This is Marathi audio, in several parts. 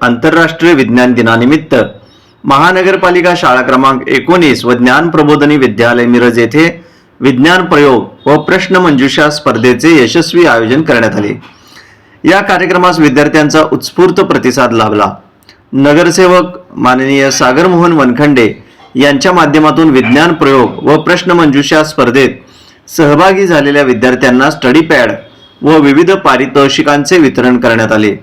आंतरराष्ट्रीय विज्ञान दिनानिमित्त महानगरपालिका शाळा क्रमांक 19 व ज्ञान प्रबोधिनी विद्यालय मिरज येथे विज्ञान प्रयोग व प्रश्नमंजुषा स्पर्धेचे यशस्वी आयोजन करण्यात आले। या कार्यक्रमास विद्यार्थ्यांचा उत्स्फूर्त प्रतिसाद लाभला। नगरसेवक माननीय सागर मोहन वनखंडे यांच्या माध्यमातून विज्ञान प्रयोग व प्रश्नमंजुषा स्पर्धेत सहभागी झालेल्या विद्यार्थ्यांना स्टडी पॅड व विविध पारितोषिकांचे वितरण करण्यात आले।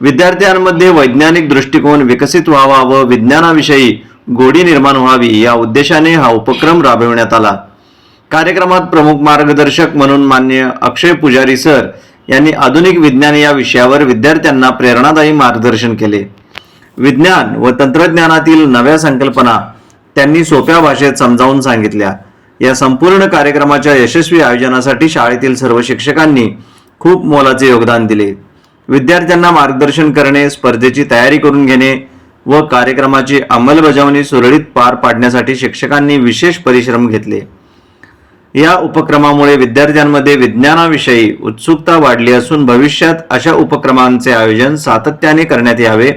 विद्यार्थ्यांमध्ये वैज्ञानिक दृष्टिकोन विकसित व्हावा व विज्ञानाविषयी गोडी निर्माण व्हावी या उद्देशाने हा उपक्रम राबविण्यात आला। कार्यक्रमात प्रमुख मार्गदर्शक म्हणून माननीय अक्षय पुजारी सर यांनी आधुनिक विज्ञान या विषयावर विद्यार्थ्यांना प्रेरणादायी मार्गदर्शन केले। विज्ञान व तंत्रज्ञानातील नव्या संकल्पना त्यांनी सोप्या भाषेत समजावून सांगितल्या। या संपूर्ण कार्यक्रमाच्या यशस्वी आयोजनासाठी शाळेतील सर्व शिक्षकांनी खूप मोलाचे योगदान दिले। विद्यार्थ्यांना मार्गदर्शन करणे, स्पर्धेची तयारी करून घेणे व कार्यक्रमाची अंमलबजावणी सुरळीत पार पाडण्यासाठी शिक्षकांनी विशेष परिश्रम घेतले। या उपक्रमामुळे विद्यार्थ्यांमध्ये विज्ञानाविषयी उत्सुकता वाढली असून भविष्यात अशा उपक्रमांचे आयोजन सातत्याने करण्यात यावे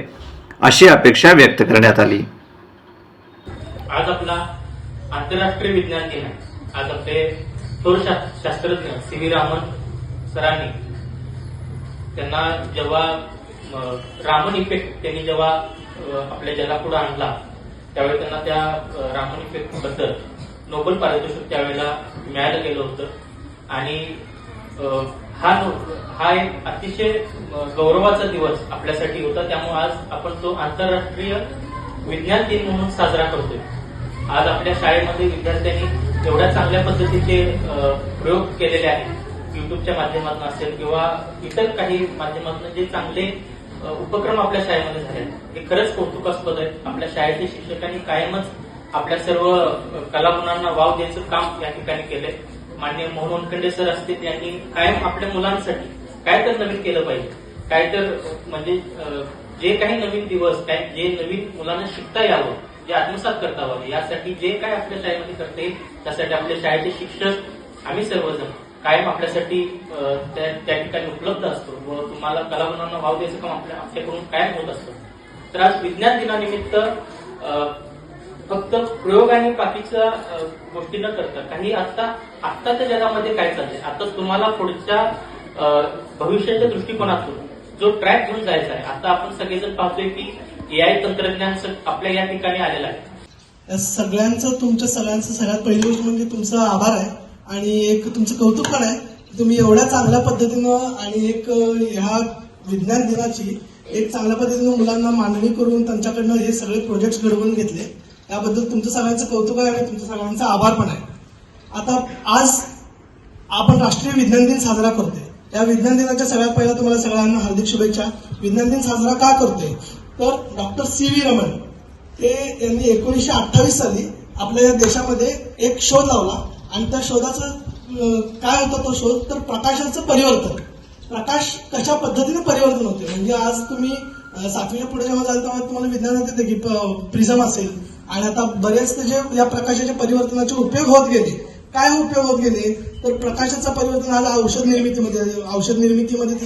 अशी अपेक्षा व्यक्त करण्यात आली। आज आपला आंतरराष्ट्रीय विज्ञान दिन आहे। आज आपले थोर शास्त्रज्ञ सी.व्ही. रामन सरांनी त्यांना जेव्हा रामन इफेक्ट त्यांनी जेव्हा आपल्या जगापुढे आणला त्यावेळी त्यांना त्या रामन इफेक्ट बद्दल नोबेल पारितोषिक त्यावेळेला मिळालं गेलं होतं आणि हा एक अतिशय गौरवाचा दिवस आपल्यासाठी होता। त्यामुळे आज आपण तो आंतरराष्ट्रीय विज्ञान दिन म्हणून साजरा करतोय। आज आपल्या शाळेमध्ये विद्यार्थ्यांनी एवढ्या चांगल्या पद्धतीचे प्रयोग केलेले आहेत, युट्यूबच्या माध्यमातून असेल किंवा इतर काही माध्यमातून जे चांगले उपक्रम आपल्या शाळेमध्ये झाले हे खरंच कौतुकास्पद आहे। आपल्या शाळेतील शिक्षकांनी कायमच आपल्या सर्व कलागुणांना वाव द्यायचं काम या ठिकाणी केलंय। माननीय मोहन वनखंडे सर असतील यांनी कायम आपल्या मुलांसाठी काय तर नवीन केलं पाहिजे, काय तर म्हणजे जे काही नवीन दिवस जे नवीन मुलांना शिकता यावं, जे आत्मसात करता यावं यासाठी जे काय आपल्या शाळेमध्ये करता येईल त्यासाठी आपल्या शाळेचे शिक्षक आम्ही सर्वजण कायम आपल्यासाठी त्या ठिकाणी उपलब्ध असतो व तुम्हाला कलागुणांना वाव द्यायचं काम आपल्याकडून कायम होत असतं। तर आज विज्ञान दिनानिमित्त फक्त प्रयोग आणि बाकीच्या गोष्टी न करता काही आत्ताच्या जगामध्ये काय चाललंय, आता तुम्हाला पुढच्या भविष्याच्या दृष्टिकोनातून जो ट्रॅक घेऊन जायचा आहे, आता आपण सगळेजण पाहतोय की AI तंत्रज्ञान आपल्या या ठिकाणी आलेलं आहे। तुमच्या सगळ्यांचं सगळ्यात पहिली गोष्ट म्हणजे तुमचा आभार आहे आणि एक तुमचं कौतुक पण आहे। तुम्ही एवढ्या चांगल्या पद्धतीनं आणि एक ह्या विज्ञान दिनाची एक चांगल्या पद्धतीनं मुलांना मांडणी करून त्यांच्याकडनं हे सगळे प्रोजेक्ट घडवून घेतले, याबद्दल तुमचं सगळ्यांचं कौतुक आहे आणि तुमच्या सगळ्यांचा आभार पण आहे। आता आज आपण राष्ट्रीय विज्ञान दिन साजरा करतोय। या विज्ञान दिनाच्या सगळ्यात पहिला तुम्हाला सगळ्यांना हार्दिक शुभेच्छा। विज्ञान दिन साजरा का करतोय तर डॉक्टर सी.व्ही. रमन यांनी 1928 साली आपल्या या देशामध्ये एक शोध लावला आणि त्या शोधाचं काय होतं तो शोध तर प्रकाशाचं परिवर्तन। प्रकाश कशा पद्धतीने परिवर्तन होते म्हणजे आज तुम्ही 7वीच्या पुढे जेव्हा जाल तेव्हा तुम्हाला विज्ञानात येते की प्रिझम असेल आणि आता बरेच जे या प्रकाशाच्या परिवर्तनाचे उपयोग होत गेले। काय उपयोग होत गेले तर प्रकाशाचं परिवर्तन आज औषध निर्मितीमध्ये